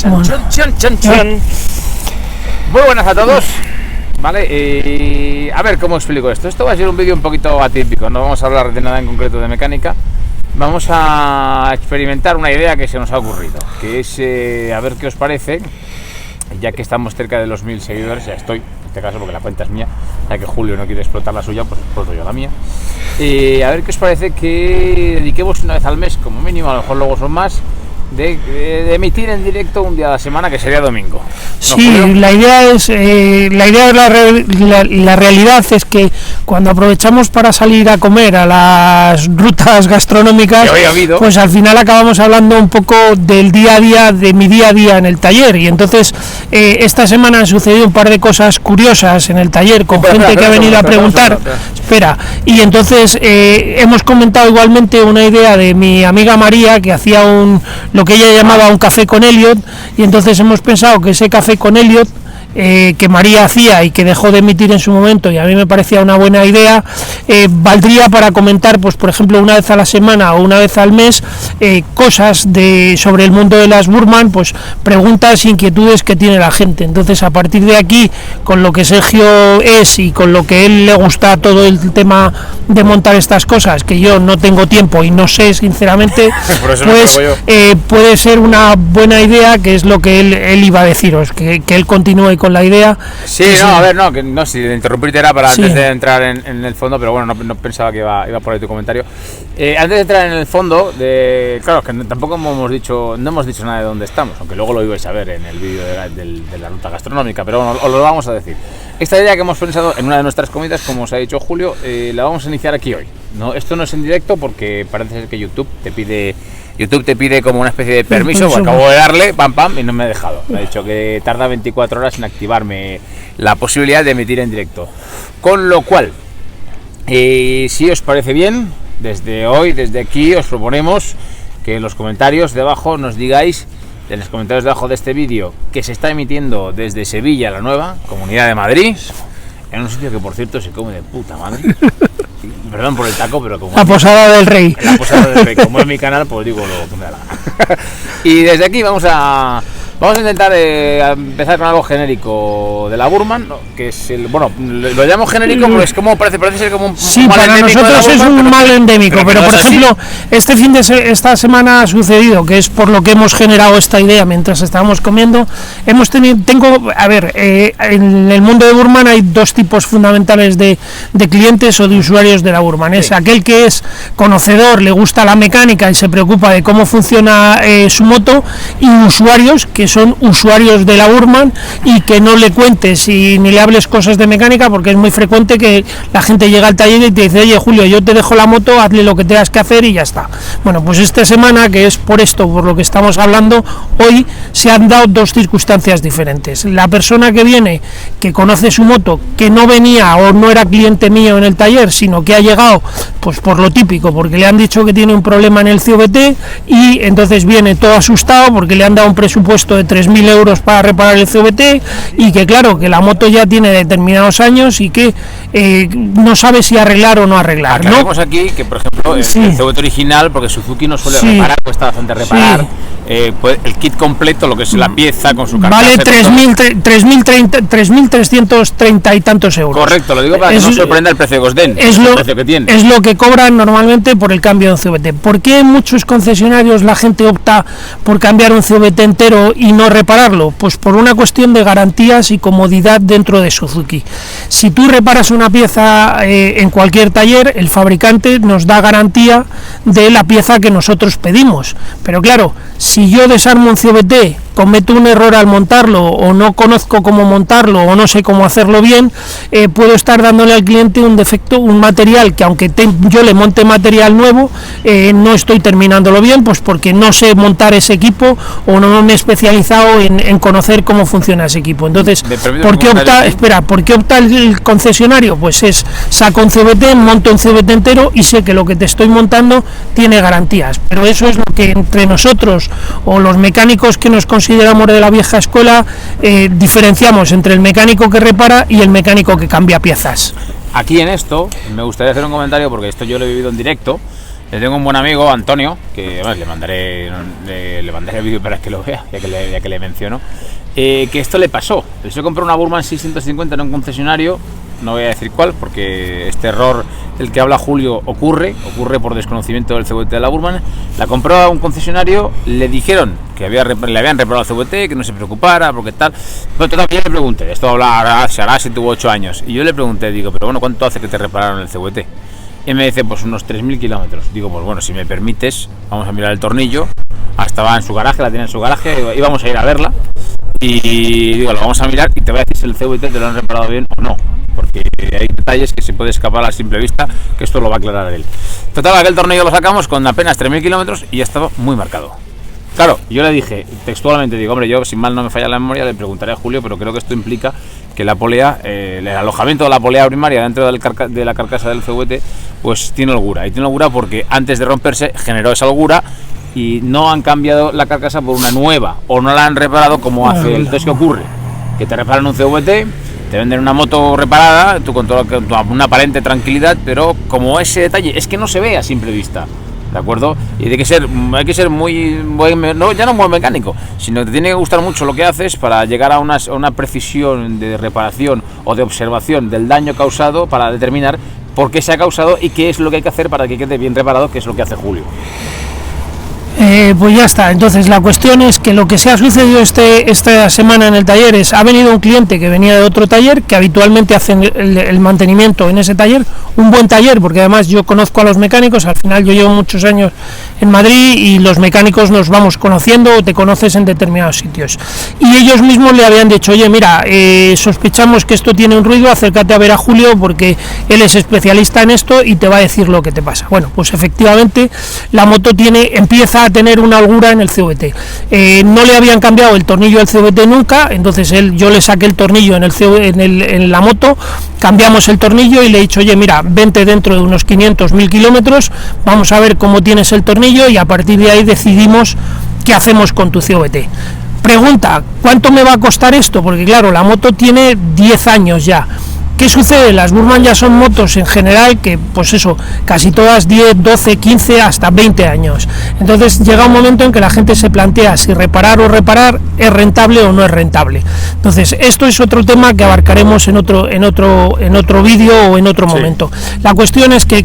Bueno. Chan. Muy buenas a todos. Vale, a ver cómo explico esto. Esto va a ser un vídeo un poquito atípico, no vamos a hablar de nada en concreto de mecánica. Vamos a experimentar una idea que se nos ha ocurrido, que es, a ver qué os parece, ya que estamos cerca de los 1000 seguidores, ya estoy, en este caso porque la cuenta es mía, ya que Julio no quiere explotar la suya, pues exploto yo la mía. A ver qué os parece que dediquemos una vez al mes, como mínimo, a lo mejor luego son más, de emitir en directo un día a la semana, que sería domingo. Sí, la idea es la realidad es que cuando aprovechamos para salir a comer a las rutas gastronómicas, pues al final acabamos hablando un poco del día a día, de mi día a día en el taller. Y entonces esta semana han sucedido un par de cosas curiosas en el taller con gente que ha venido a preguntar. Espera, y entonces hemos comentado igualmente una idea de mi amiga María, que hacía lo que ella llamaba un café con Elliot, y entonces hemos pensado que ese café con Elliot que María hacía y que dejó de emitir en su momento, y a mí me parecía una buena idea, valdría para comentar, pues por ejemplo, una vez a la semana o una vez al mes, cosas sobre el mundo de las Burman, pues preguntas, inquietudes que tiene la gente. Entonces, a partir de aquí, con lo que Sergio es y con lo que él le gusta todo el tema de montar estas cosas, que yo no tengo tiempo y no sé sinceramente, pues puede ser una buena idea, que es lo que él iba a deciros, que él continúe con la idea. Sí, no, a ver, no, si interrumpirte era para antes de entrar en el fondo, pero bueno, no pensaba que iba por ahí tu comentario. Antes de entrar en el fondo, claro, que tampoco no hemos dicho nada de dónde estamos, aunque luego lo ibais a ver en el vídeo de la ruta gastronómica, pero bueno, os lo vamos a decir. Esta idea que hemos pensado en una de nuestras comidas, como os ha dicho Julio, la vamos a iniciar aquí hoy. No, esto no es en directo porque parece ser que YouTube te pide como una especie de permiso, pues acabo de darle, pam, y no me ha dejado. Me ha dicho que tarda 24 horas en activarme la posibilidad de emitir en directo. Con lo cual, si os parece bien, desde aquí os proponemos que en los comentarios de abajo nos digáis, en los comentarios de abajo de este vídeo, que se está emitiendo desde Sevilla, la Nueva, Comunidad de Madrid, en un sitio que por cierto se come de puta madre. Perdón por el taco, pero como... La Posada del Rey. La Posada del Rey. Como es mi canal, pues digo lo que me da la gana. Y desde aquí vamos a intentar empezar con algo genérico de la Burman, ¿no? Que es bueno, lo llamo genérico porque es como parece ser como un mal para endémico. Nosotros es un mal endémico, pero por ejemplo, esta semana ha sucedido, que es por lo que hemos generado esta idea mientras estábamos comiendo, en el mundo de Burman hay dos tipos fundamentales de clientes o de usuarios de la Burman. Es aquel que es conocedor, le gusta la mecánica y se preocupa de cómo funciona su moto, y usuarios que son usuarios de la Burman y que no le cuentes ni le hables cosas de mecánica, porque es muy frecuente que la gente llega al taller y te dice: oye Julio, yo te dejo la moto, hazle lo que tengas que hacer y ya está. Bueno, pues esta semana, que es por lo que estamos hablando hoy, se han dado dos circunstancias diferentes. La persona que viene, que conoce su moto, que no venía o no era cliente mío en el taller, sino que ha llegado pues por lo típico, porque le han dicho que tiene un problema en el CVT, y entonces viene todo asustado porque le han dado un presupuesto de 3.000 euros para reparar el CVT, y que claro, que la moto ya tiene determinados años y que no sabe si arreglar o no arreglar. Aclaremos aquí que, por ejemplo, el CVT original, porque Suzuki no suele reparar, cuesta bastante reparar. Pues el kit completo, lo que es la pieza con su carcasa, vale 3.330 y tantos euros. Correcto, lo digo para que no sorprenda el precio que os den, el precio que tiene. Es lo que cobran normalmente por el cambio de un CVT. ¿Por qué en muchos concesionarios la gente opta por cambiar un CVT entero y no repararlo? Pues por una cuestión de garantías y comodidad dentro de Suzuki. Si tú reparas una pieza en cualquier taller, el fabricante nos da garantía de la pieza que nosotros pedimos. Pero claro, si yo desarmo un CVT, cometo un error al montarlo, o no conozco cómo montarlo, o no sé cómo hacerlo bien, puedo estar dándole al cliente un defecto, un material que aunque yo le monte material nuevo, no estoy terminándolo bien, pues porque no sé montar ese equipo o no me he especializado en conocer cómo funciona ese equipo. Entonces, ¿por qué opta el concesionario? Pues saco un CVT, monto un CVT entero y sé que lo que te estoy montando tiene garantías. Pero eso es lo que entre nosotros o los mecánicos que nos consideramos de la vieja escuela diferenciamos entre el mecánico que repara y el mecánico que cambia piezas. Aquí en esto me gustaría hacer un comentario, porque esto yo lo he vivido en directo, tengo un buen amigo, Antonio, que bueno, le mandaré el vídeo para que lo vea, ya que le menciono, que esto le pasó. Se compró una Burman 650 en un concesionario, no voy a decir cuál, porque este error del que habla Julio ocurre por desconocimiento del CVT de la Burman. La compró a un concesionario, le dijeron que le habían reparado el CVT, que no se preocupara, porque tal. Bueno, todavía le pregunté, esto se hará si tuvo 8 años, y yo le pregunté, digo, pero bueno, ¿cuánto hace que te repararon el CVT? Y me dice, pues unos 3.000 kilómetros. Digo, pues bueno, si me permites, vamos a mirar el tornillo. Estaba en su garaje, la tiene en su garaje, íbamos a ir a verla. Y digo, lo vamos a mirar y te voy a decir si el CVT te lo han reparado bien o no, porque hay detalles que se puede escapar a simple vista, que esto lo va a aclarar él. Total, aquel tornillo lo sacamos con apenas 3.000 kilómetros y ya estaba muy marcado. Claro, yo le dije textualmente, digo, hombre, yo si mal no me falla la memoria le preguntaré a Julio, pero creo que esto implica que la polea, el alojamiento de la polea primaria dentro de la carcasa del CVT, pues tiene holgura. Y tiene holgura porque antes de romperse generó esa holgura y no han cambiado la carcasa por una nueva, o no la han reparado como hace. Entonces, ¿qué ocurre? Que te reparan un CVT, te venden una moto reparada, tú con una aparente tranquilidad, pero como ese detalle es que no se ve a simple vista, ¿de acuerdo? Y hay que ser muy buen, no, ya no un buen mecánico, sino que te tiene que gustar mucho lo que haces para llegar a una precisión de reparación o de observación del daño causado para determinar por qué se ha causado y qué es lo que hay que hacer para que quede bien reparado, que es lo que hace Julio. Pues ya está. Entonces la cuestión es que lo que se ha sucedido esta semana en el taller es, ha venido un cliente que venía de otro taller, que habitualmente hacen el mantenimiento en ese taller, un buen taller, porque además yo conozco a los mecánicos, al final yo llevo muchos años en Madrid y los mecánicos nos vamos conociendo o te conoces en determinados sitios. Y ellos mismos le habían dicho, oye, mira, sospechamos que esto tiene un ruido, acércate a ver a Julio porque él es especialista en esto y te va a decir lo que te pasa. Bueno, pues efectivamente la moto empieza a tener una holgura en el CVT. No le habían cambiado el tornillo del CVT nunca, entonces yo le saqué el tornillo en la moto, cambiamos el tornillo y le he dicho, oye, mira, vente dentro de unos 500.000 kilómetros, vamos a ver cómo tienes el tornillo y a partir de ahí decidimos qué hacemos con tu CVT. Pregunta, ¿cuánto me va a costar esto? Porque claro, la moto tiene 10 años ya. ¿Qué sucede? Las Burman ya son motos en general que, pues eso, casi todas 10, 12, 15, hasta 20 años. Entonces llega un momento en que la gente se plantea si reparar es rentable o no es rentable. Entonces esto es otro tema que abarcaremos en otro vídeo o en otro momento. La cuestión es que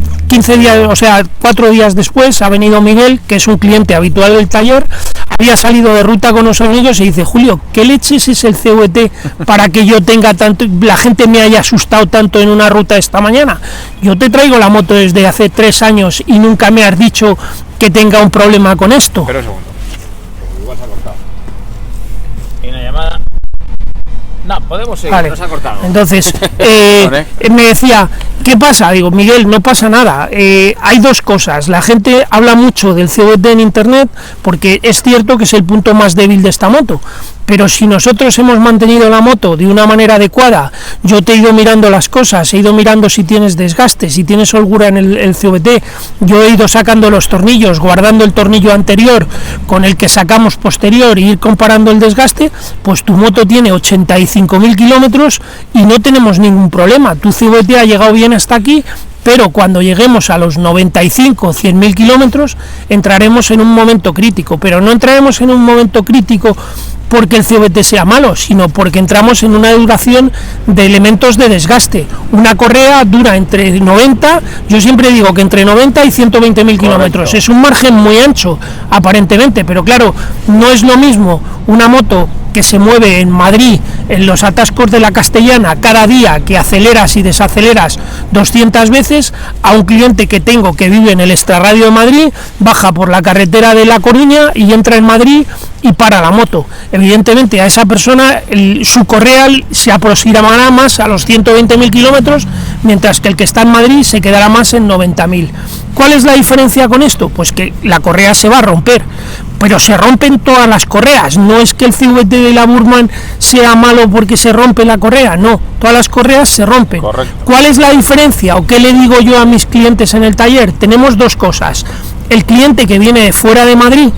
4 días después ha venido Miguel, que es un cliente habitual del taller, había salido de ruta con unos amigos y dice, Julio, ¿qué leches es el CVT para que yo tenga tanto, la gente me haya asustado tanto en una ruta esta mañana? Yo te traigo la moto desde hace 3 años y nunca me has dicho que tenga un problema con esto. Pero un segundo, igual se ha cortado. ¿Y una llamada? No, podemos seguir, vale. No se ha cortado. Entonces, me decía, ¿qué pasa? Digo, Miguel, no pasa nada. Hay dos cosas. La gente habla mucho del CVT en internet porque es cierto que es el punto más débil de esta moto. Pero si nosotros hemos mantenido la moto de una manera adecuada, yo te he ido mirando las cosas, he ido mirando si tienes desgaste, si tienes holgura en el CVT, yo he ido sacando los tornillos, guardando el tornillo anterior con el que sacamos posterior e ir comparando el desgaste, pues tu moto tiene 85.000 kilómetros y no tenemos ningún problema. Tu CVT ha llegado bien hasta aquí, pero cuando lleguemos a los 95, 100.000 kilómetros, entraremos en un momento crítico, pero no entraremos en un momento crítico porque el CVT sea malo, sino porque entramos en una duración de elementos de desgaste. Una correa dura entre 90, yo siempre digo que entre 90 y 120.000 kilómetros, es un margen muy ancho, aparentemente, pero claro, no es lo mismo una moto que se mueve en Madrid, en los atascos de la Castellana, cada día que aceleras y desaceleras 200 veces, a un cliente que tengo que vive en el extrarradio de Madrid, baja por la carretera de La Coruña y entra en Madrid y para la moto. Evidentemente a esa persona su correa se aproximará más a los 120.000 kilómetros, mientras que el que está en Madrid se quedará más en 90.000. ¿Cuál es la diferencia con esto? Pues que la correa se va a romper, pero se rompen todas las correas, no es que el CVT de la Burman sea malo porque se rompe la correa, no, todas las correas se rompen. Correcto. ¿Cuál es la diferencia o qué le digo yo a mis clientes en el taller? Tenemos dos cosas: el cliente que viene de fuera de Madrid,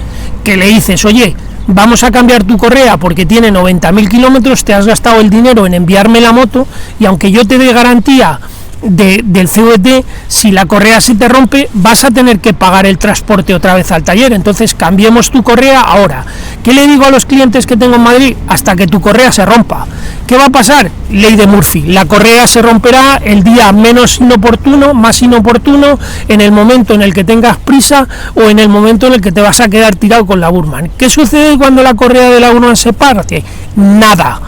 que le dices, oye, vamos a cambiar tu correa porque tiene 90.000 kilómetros, te has gastado el dinero en enviarme la moto y aunque yo te dé garantía del CVT, si la correa se te rompe, vas a tener que pagar el transporte otra vez al taller. Entonces cambiemos tu correa ahora. ¿Qué le digo a los clientes que tengo en Madrid? Hasta que tu correa se rompa. ¿Qué va a pasar? Ley de Murphy. La correa se romperá el día menos inoportuno, más inoportuno, en el momento en el que tengas prisa o en el momento en el que te vas a quedar tirado con la Burman. ¿Qué sucede cuando la correa de la Burman se parte? Nada.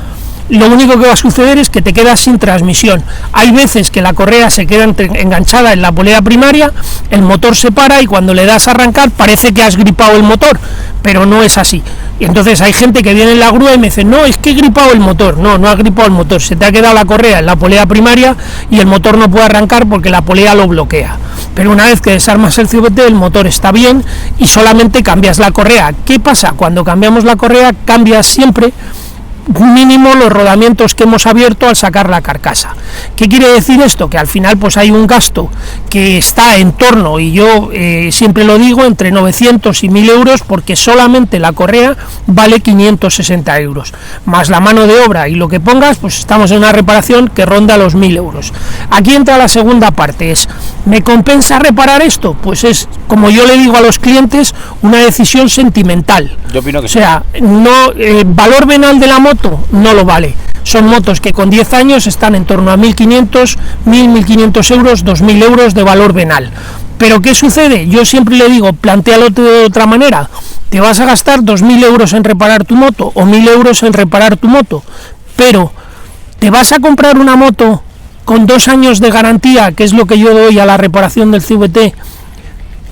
Lo único que va a suceder es que te quedas sin transmisión. Hay veces que la correa se queda enganchada en la polea primaria, el motor se para y cuando le das a arrancar parece que has gripado el motor, pero no es así. Y entonces hay gente que viene en la grúa y me dice, no, es que he gripado el motor. No, no has gripado el motor, se te ha quedado la correa en la polea primaria y el motor no puede arrancar porque la polea lo bloquea. Pero una vez que desarmas el CVT, el motor está bien y solamente cambias la correa. ¿Qué pasa? Cuando cambiamos la correa, cambias siempre mínimo los rodamientos que hemos abierto al sacar la carcasa. ¿Qué quiere decir esto? Que al final pues hay un gasto que está en torno, y yo siempre lo digo, entre 900 y 1000 euros, porque solamente la correa vale 560 euros, más la mano de obra y lo que pongas, pues estamos en una reparación que ronda los 1000 euros. Aquí entra la segunda parte, es, ¿me compensa reparar esto? Pues es, como yo le digo a los clientes, una decisión sentimental. Yo opino que o sea, no, valor venal de la moto no lo vale. Son motos que con 10 años están en torno a 1.500, 1.500 euros, 2.000 euros de valor venal. Pero ¿qué sucede? Yo siempre le digo, plantéalo de otra manera. Te vas a gastar 2.000 euros en reparar tu moto o 1.000 euros en reparar tu moto, pero te vas a comprar una moto con 2 años de garantía, que es lo que yo doy a la reparación del CVT,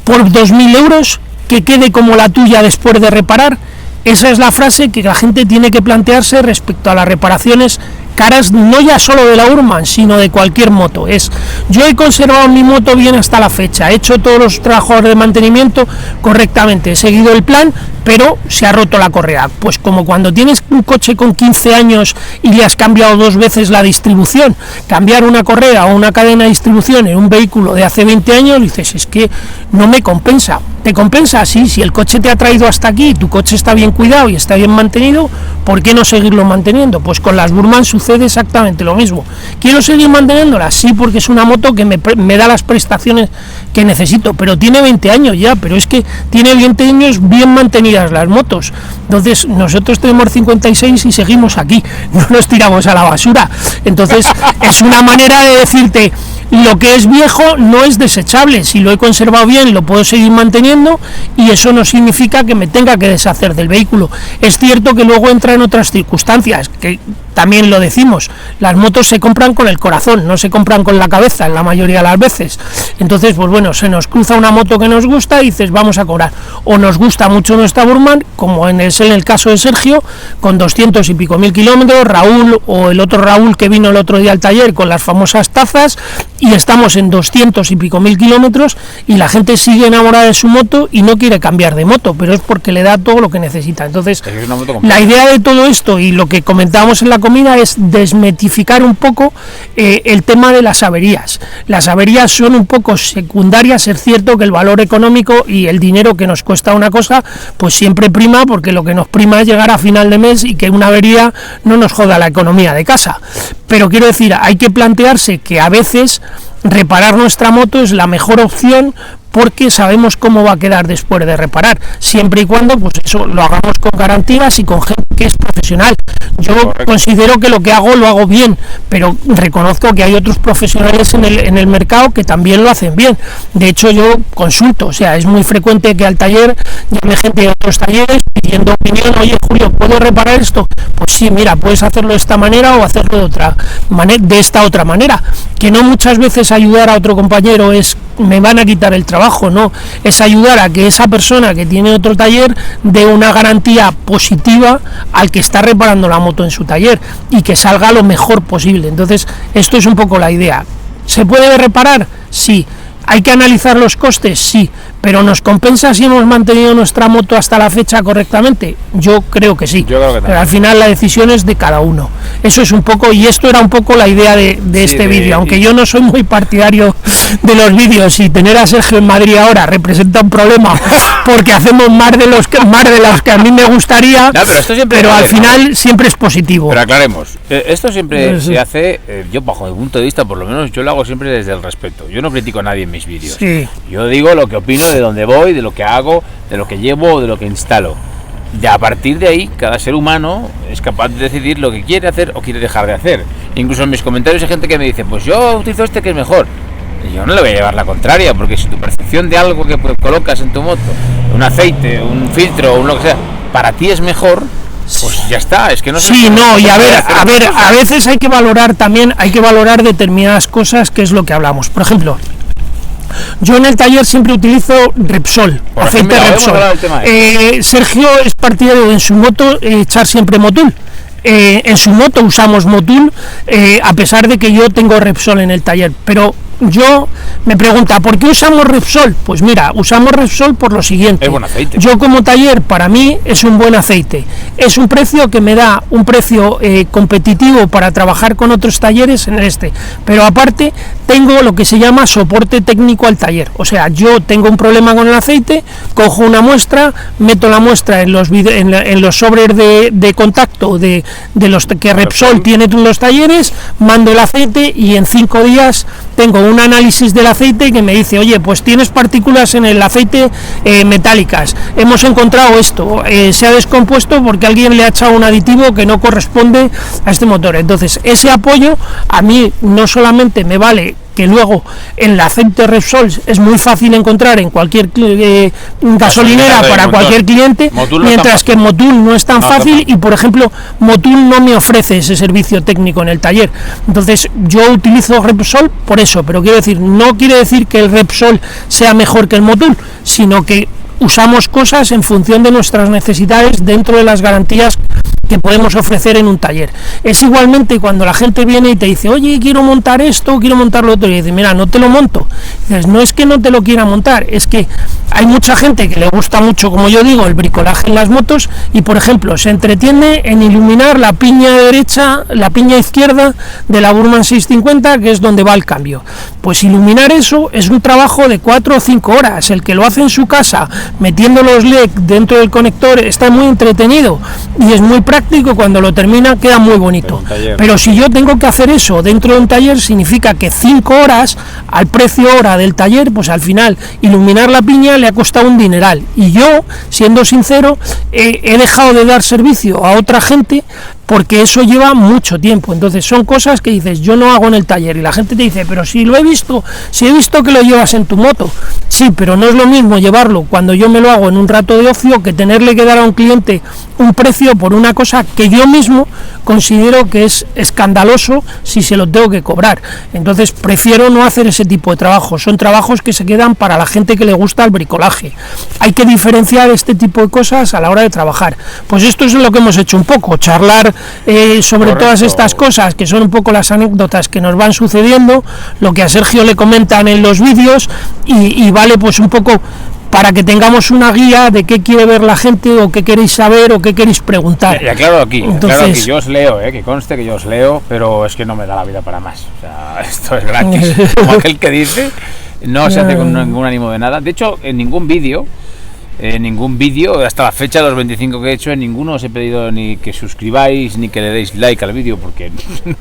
por 2.000 euros, que quede como la tuya después de reparar. Esa es la frase que la gente tiene que plantearse respecto a las reparaciones caras, no ya solo de la Burman, sino de cualquier moto. Es, yo he conservado mi moto bien hasta la fecha, he hecho todos los trabajos de mantenimiento correctamente, he seguido el plan, pero se ha roto la correa. Pues como cuando tienes un coche con 15 años y le has cambiado 2 veces la distribución, cambiar una correa o una cadena de distribución en un vehículo de hace 20 años, dices, es que no me compensa. ¿Te compensa? Sí, si el coche te ha traído hasta aquí, tu coche está bien cuidado y está bien mantenido, ¿por qué no seguirlo manteniendo? Pues con las Burman sucede exactamente lo mismo. ¿Quiero seguir manteniéndolas? Sí, porque es una moto que me da las prestaciones que necesito, pero tiene 20 años ya, pero es que tiene 20 años bien mantenidas las motos. Entonces nosotros tenemos 56 y seguimos aquí, no nos tiramos a la basura. Entonces es una manera de decirte, lo que es viejo no es desechable, si lo he conservado bien lo puedo seguir manteniendo y eso no significa que me tenga que deshacer del vehículo. Es cierto que luego entra en otras circunstancias, que también lo decimos, las motos se compran con el corazón, no se compran con la cabeza en la mayoría de las veces. Entonces, pues bueno, se nos cruza una moto que nos gusta y dices, vamos a cobrar. O nos gusta mucho nuestra Burman, como en el caso de Sergio, con 200 y pico mil kilómetros, Raúl o el otro Raúl que vino el otro día al taller con las famosas tazas, y estamos en 200 y pico mil kilómetros y la gente sigue enamorada de su moto y no quiere cambiar de moto, pero es porque le da todo lo que necesita. Entonces, la idea de todo esto y lo que comentábamos en la comida es desmitificar un poco el tema de las averías. Las averías son un poco secundarias, es cierto que el valor económico y el dinero que nos cuesta una cosa, pues siempre prima, porque lo que nos prima es llegar a final de mes y que una avería no nos joda la economía de casa. Pero quiero decir, hay que plantearse que a veces reparar nuestra moto es la mejor opción, porque sabemos cómo va a quedar después de reparar, siempre y cuando pues eso lo hagamos con garantías y con gente que es profesional. Yo considero que lo que hago lo hago bien, pero reconozco que hay otros profesionales en el mercado que también lo hacen bien. De hecho, yo consulto, o sea, es muy frecuente que al taller llame gente de otros talleres pidiendo opinión. Oye, Julio, ¿puedo reparar esto? Pues sí, mira, puedes hacerlo de esta manera o hacerlo de otra manera, de esta otra manera. Que no muchas veces ayudar a otro compañero es me van a quitar el trabajo, no, es ayudar a que esa persona que tiene otro taller dé una garantía positiva al que está reparando la moto en su taller y que salga lo mejor posible. Entonces, esto es un poco la idea. ¿Se puede reparar? Sí. ¿Hay que analizar los costes? Sí, Pero ¿nos compensa si hemos mantenido nuestra moto hasta la fecha correctamente? Yo creo que sí. Pero al final la decisión es de cada uno. Eso es un poco, y esto era un poco la idea de este vídeo, aunque yo no soy muy partidario de los vídeos, y tener a Sergio en Madrid ahora representa un problema porque hacemos más de los que a mí me gustaría, pero al final siempre es positivo. Pero aclaremos, esto siempre se hace, yo bajo mi punto de vista, por lo menos yo lo hago siempre desde el respeto. Yo no critico a nadie en mis vídeos. Yo digo lo que opino de dónde voy, de lo que hago, de lo que llevo, de lo que instalo. Y a partir de ahí, cada ser humano es capaz de decidir lo que quiere hacer o quiere dejar de hacer. Incluso en mis comentarios hay gente que me dice, pues yo utilizo este que es mejor. Y yo no le voy a llevar la contraria, porque si tu percepción de algo que colocas en tu moto, un aceite, un filtro, un lo que sea, para ti es mejor, pues ya está, es que no sé. Sí, no, y a veces hay que valorar determinadas cosas, que es lo que hablamos. Por ejemplo, yo en el taller siempre utilizo Repsol, aceite Repsol. Sergio es partidario de en su moto echar siempre Motul. En su moto usamos Motul, a pesar de que yo tengo Repsol en el taller, pero yo me pregunta, ¿por qué usamos Repsol? Pues mira, usamos Repsol por lo siguiente. Es buen aceite. Yo como taller, para mí es un buen aceite. Es un precio que me da un precio competitivo para trabajar con otros talleres en pero aparte tengo lo que se llama soporte técnico al taller. O sea, yo tengo un problema con el aceite, cojo una muestra, meto la muestra en los sobres de contacto de los que Repsol tiene en los talleres, mando el aceite y en 5 días tengo un análisis del aceite que me dice, oye, pues tienes partículas en el aceite metálicas, hemos encontrado esto, se ha descompuesto porque alguien le ha echado un aditivo que no corresponde a este motor. Entonces ese apoyo a mí no solamente me vale, que luego el aceite Repsol es muy fácil encontrar en cualquier gasolinera para cualquier cliente, mientras que Motul no es tan fácil, y por ejemplo Motul no me ofrece ese servicio técnico en el taller. Entonces yo utilizo Repsol por eso, pero quiero decir, no quiere decir que el Repsol sea mejor que el Motul, sino que usamos cosas en función de nuestras necesidades dentro de las garantías que podemos ofrecer en un taller. Es igualmente cuando la gente viene y te dice, oye, quiero montar esto, quiero montar lo otro, y dice, mira, no te lo monto. Y dices, no es que no te lo quiera montar, es que hay mucha gente que le gusta mucho, como yo digo, el bricolaje en las motos, y por ejemplo se entretiene en iluminar la piña derecha, la piña izquierda de la Burman 650, que es donde va el cambio. Pues iluminar eso es un trabajo de 4 o 5 horas. El que lo hace en su casa metiendo los LED dentro del conector está muy entretenido y es muy práctico, cuando lo termina queda muy bonito. Pero si yo tengo que hacer eso dentro de un taller, significa que 5 horas al precio hora del taller, pues al final iluminar la piña le ha costado un dineral. Y yo, siendo sincero, he dejado de dar servicio a otra gente porque eso lleva mucho tiempo. Entonces son cosas que dices, yo no hago en el taller, y la gente te dice, pero si lo he visto, si he visto que lo llevas en tu moto. Sí, pero no es lo mismo llevarlo cuando yo me lo hago en un rato de ocio que tenerle que dar a un cliente un precio por una cosa que yo mismo considero que es escandaloso si se lo tengo que cobrar. Entonces prefiero no hacer ese tipo de trabajos. Son trabajos que se quedan para la gente que le gusta el bricolaje. Hay que diferenciar este tipo de cosas a la hora de trabajar. Pues esto es lo que hemos hecho un poco, charlar sobre todas estas cosas, que son un poco las anécdotas que nos van sucediendo, lo que a Sergio le comentan en los vídeos, y vale pues un poco para que tengamos una guía de qué quiere ver la gente, o qué queréis saber, o qué queréis preguntar. Ya, claro, aquí yo os leo, que conste que yo os leo, pero es que no me da la vida para más. O sea, esto es gratis. Como aquel que dice, no se hace con ningún ánimo de nada. De hecho, en ningún vídeo, hasta la fecha de los 25 que he hecho, en ninguno os he pedido ni que suscribáis ni que le deis like al vídeo, porque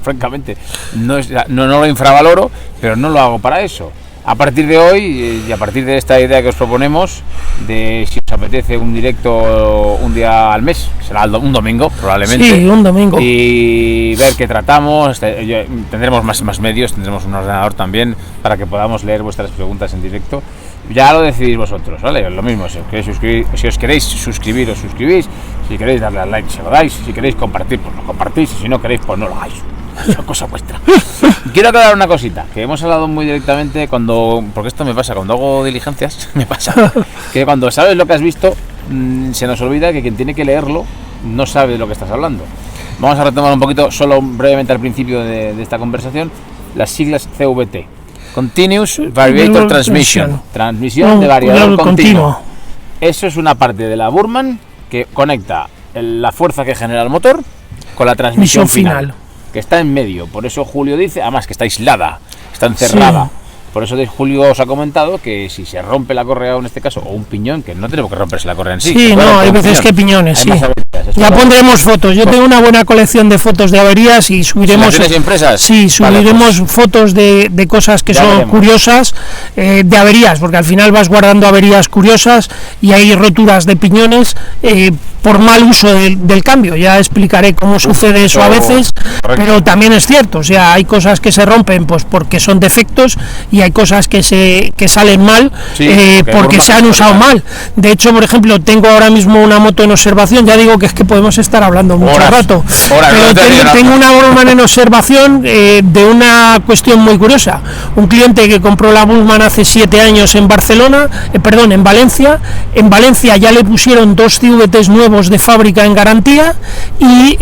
francamente no lo infravaloro, pero no lo hago para eso. A partir de hoy, y a partir de esta idea que os proponemos, de si os apetece un directo un día al mes, será un domingo probablemente. Sí, un domingo. Y ver qué tratamos. Tendremos más medios, tendremos un ordenador también para que podamos leer vuestras preguntas en directo. Ya lo decidís vosotros, ¿vale? Lo mismo, si os queréis suscribir, os suscribís. Si queréis darle al like, se lo dais. Si queréis compartir, pues lo compartís. Y si no queréis, pues no lo hagáis. Es una cosa vuestra. Quiero aclarar una cosita, que hemos hablado muy directamente porque esto me pasa, cuando hago diligencias, me pasa, que cuando sabes lo que has visto, se nos olvida que quien tiene que leerlo no sabe de lo que estás hablando. Vamos a retomar un poquito, solo brevemente al principio de esta conversación, las siglas CVT. Continuous Variator Transmission. Transmisión de variador continuo. Eso es una parte de la Burman que conecta la fuerza que genera el motor con la transmisión final, que está en medio. Por eso Julio dice, además que está aislada, está encerrada. Sí. Por eso Julio os ha comentado que si se rompe la correa, en este caso, o un piñón, que no tenemos que romperse la correa en sí. Sí, no, hay veces que piñones, sí. Ya pondremos fotos. Yo tengo una buena colección de fotos de averías y subiremos. ¿Las impresas? Sí, subiremos fotos de cosas que son curiosas, de averías, porque al final vas guardando averías curiosas y hay roturas de piñones por mal uso del cambio. Ya explicaré cómo sucede eso a veces, pero también es cierto, o sea, hay cosas que se rompen pues porque son defectos y hay cosas que salen mal porque se han usado mal. De hecho, por ejemplo, tengo ahora mismo una moto en observación, ya digo que es que podemos estar hablando mucho rato, pero tengo una Burman en observación de una cuestión muy curiosa. Un cliente que compró la Burman hace 7 años en en Valencia. En Valencia ya le pusieron 2 CVTs nuevos de fábrica en garantía y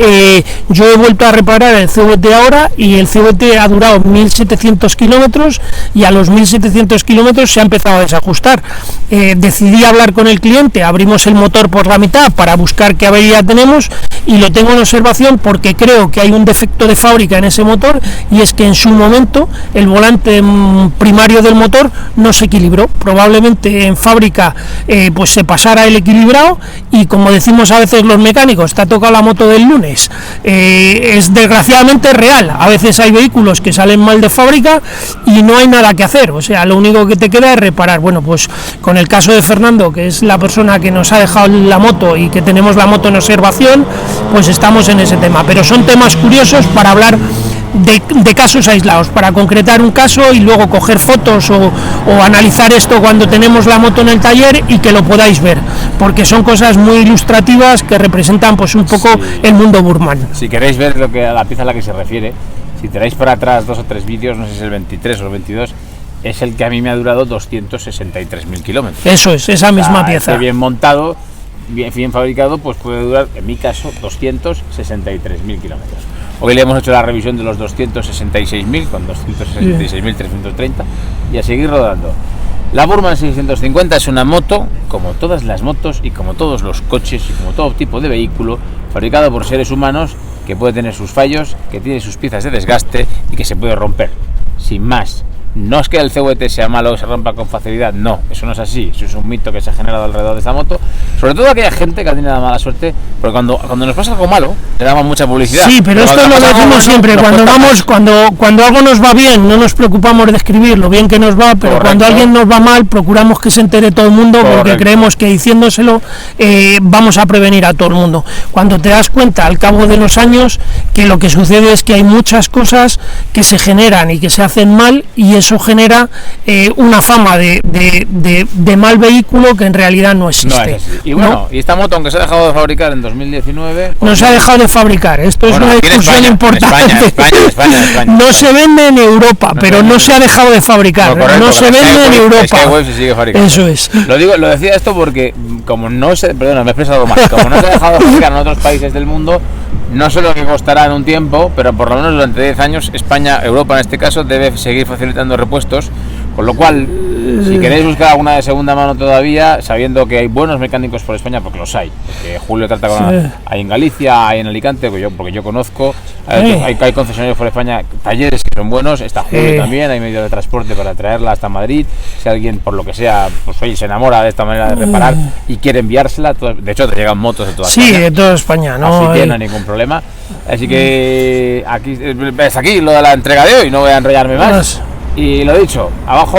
yo he vuelto a reparar el CVT ahora y el CVT ha durado 1700 kilómetros y a los 1700 kilómetros se ha empezado a desajustar. Decidí hablar con el cliente, abrimos el motor por la mitad para buscar qué avería tenemos y lo tengo en observación porque creo que hay un defecto de fábrica en ese motor y es que en su momento el volante primario del motor no se equilibró, probablemente en fábrica pues se pasara el equilibrado y como decimos a veces los mecánicos, te ha tocado la moto del lunes, es desgraciadamente real. A veces hay vehículos que salen mal de fábrica y no hay nada que hacer, o sea, lo único que te queda es reparar. Bueno, pues con el caso de Fernando, que es la persona que nos ha dejado la moto y que tenemos la moto en observación, pues estamos en ese tema, pero son temas curiosos para hablar de casos aislados, para concretar un caso y luego coger fotos o analizar esto cuando tenemos la moto en el taller y que lo podáis ver, porque son cosas muy ilustrativas que representan pues un poco el mundo Burman. Si queréis ver lo que a la pieza a la que se refiere, si tenéis por atrás 2 o 3 vídeos, no sé si es el 23 o el 22, es el que a mí me ha durado 263.000 kilómetros. Eso es, esa misma pieza. Bien montado, bien fabricado, pues puede durar, en mi caso, 263.000 kilómetros. Hoy le hemos hecho la revisión de los 266.000 con 266.330 y a seguir rodando. La Burman 650 es una moto, como todas las motos y como todos los coches y como todo tipo de vehículo, fabricado por seres humanos, que puede tener sus fallos, que tiene sus piezas de desgaste y que se puede romper, sin más. No es que el CVT sea malo o se rompa con facilidad, no, eso no es así, eso es un mito que se ha generado alrededor de esta moto, sobre todo aquella gente que tiene la mala suerte, porque cuando nos pasa algo malo, le damos mucha publicidad. Sí, pero esto lo decimos siempre, cuando algo nos va bien, no nos preocupamos de escribir lo bien que nos va, pero cuando alguien nos va mal, procuramos que se entere todo el mundo, porque creemos que diciéndoselo vamos a prevenir a todo el mundo. Cuando te das cuenta al cabo de los años que lo que sucede es que hay muchas cosas que se generan y que se hacen mal y eso genera una fama de mal vehículo que en realidad no existe. Y bueno, y esta moto, aunque se ha dejado de fabricar en 2019... No se ha dejado de fabricar, esto es una discusión importante. España. No se vende en Europa, pero no se ha dejado de fabricar. No se vende en Europa. Se sigue fabricando. Eso es. Lo decía esto porque, como no se... Perdona, me he expresado mal. Como no se ha dejado de fabricar en otros países del mundo, no sé lo que costará en un tiempo, pero por lo menos durante 10 años España, Europa en este caso, debe seguir facilitando repuestos, con lo cual, si queréis buscar alguna de segunda mano todavía, sabiendo que hay buenos mecánicos por España, porque los hay, porque Julio trata con hay en Galicia, hay en Alicante, porque yo conozco, hay concesionarios por España, talleres que son buenos, está Julio también, hay medios de transporte para traerla hasta Madrid, si alguien por lo que sea, pues oye, se enamora de esta manera de reparar y quiere enviársela, de hecho te llegan motos de toda España. Sí, de toda España, así que no hay ningún problema. Así que aquí lo de la entrega de hoy, no voy a enrollarme más. Y lo dicho, abajo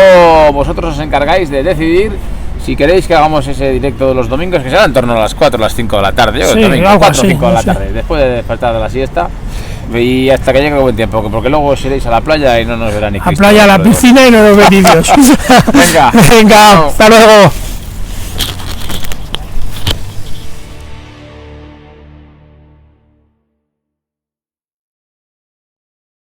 vosotros os encargáis de decidir si queréis que hagamos ese directo de los domingos, que será en torno a las 4 o las 5 de la tarde. Yo domingo, 4 o 5 de la tarde, después de despertar de la siesta. Y hasta que llegue buen tiempo, porque luego os iréis a la playa y no nos verá ni Cristo. A la playa, a la piscina y no nos veréis. Venga, hasta luego.